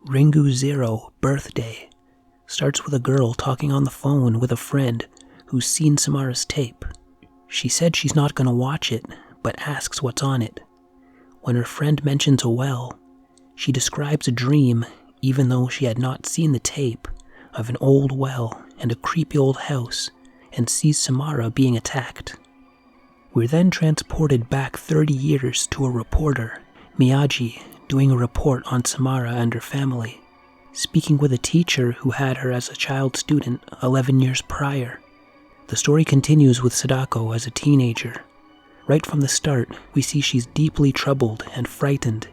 Ringu 0 Birthday starts with a girl talking on the phone with a friend who's seen Samara's tape. She said she's not going to watch it, but asks what's on it. When her friend mentions a well, she describes a dream, even though she had not seen the tape, of an old well and a creepy old house, and sees Samara being attacked. We're then transported back 30 years to a reporter, Miyagi, doing a report on Samara and her family, speaking with a teacher who had her as a child student 11 years prior. The story continues with Sadako as a teenager. Right from the start, we see she's deeply troubled and frightened,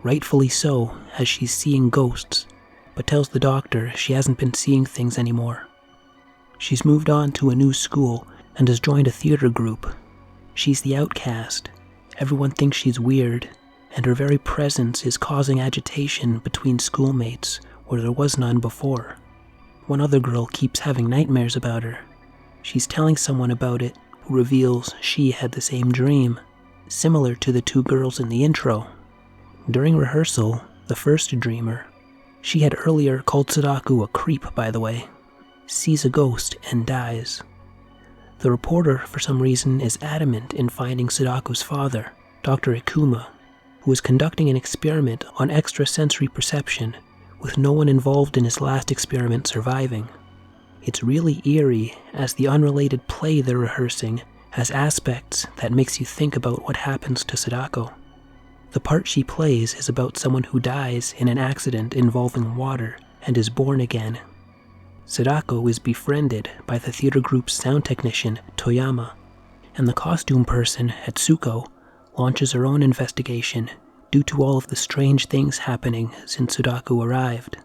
rightfully so, as she's seeing ghosts, but tells the doctor she hasn't been seeing things anymore. She's moved on to a new school and has joined a theater group. She's the outcast. Everyone thinks she's weird, and her very presence is causing agitation between schoolmates where there was none before. One other girl keeps having nightmares about her. She's telling someone about it, who reveals she had the same dream, similar to the two girls in the intro. During rehearsal, the first dreamer, she had earlier called Sadako a creep by the way, sees a ghost and dies. The reporter, for some reason, is adamant in finding Sadako's father, Dr. Ikuma, who is conducting an experiment on extrasensory perception with no one involved in his last experiment surviving. It's really eerie, as the unrelated play they're rehearsing has aspects that makes you think about what happens to Sadako. The part she plays is about someone who dies in an accident involving water and is born again. Sadako is befriended by the theater group's sound technician, Toyama, and the costume person, Hatsuko, launches her own investigation due to all of the strange things happening since Sadako arrived.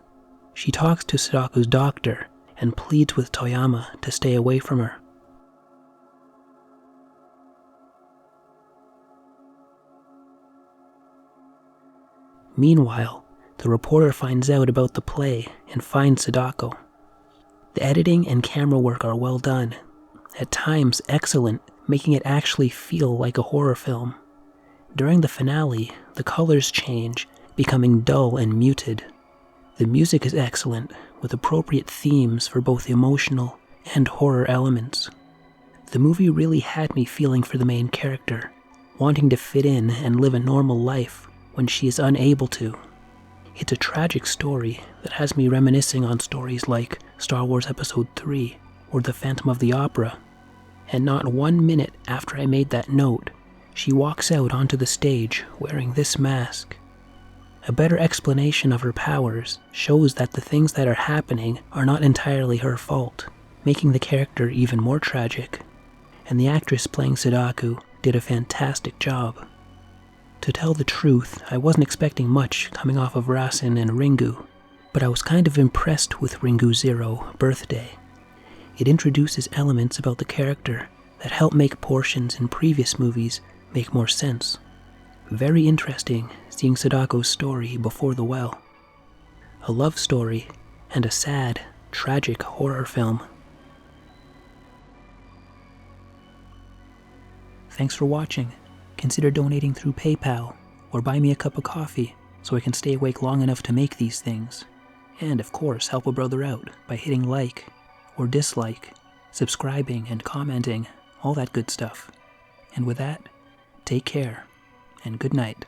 She talks to Sadako's doctor and pleads with Toyama to stay away from her. Meanwhile, the reporter finds out about the play and finds Sadako. The editing and camera work are well done, at times excellent, making it actually feel like a horror film. During the finale, the colors change, becoming dull and muted. The music is excellent, with appropriate themes for both emotional and horror elements. The movie really had me feeling for the main character, wanting to fit in and live a normal life when she is unable to. It's a tragic story that has me reminiscing on stories like Star Wars Episode 3 or The Phantom of the Opera. And not 1 minute after I made that note, she walks out onto the stage wearing this mask. A better explanation of her powers shows that the things that are happening are not entirely her fault, making the character even more tragic. And the actress playing Sadako did a fantastic job. To tell the truth, I wasn't expecting much coming off of Rasen and Ringu, but I was kind of impressed with Ringu 0 Birthday. It introduces elements about the character that help make portions in previous movies make more sense. Very interesting seeing Sadako's story before the well. A love story and a sad, tragic horror film. Thanks for watching. Consider donating through PayPal or buy me a cup of coffee so I can stay awake long enough to make these things. And of course, help a brother out by hitting like or dislike, subscribing and commenting, all that good stuff. And with that, take care and good night.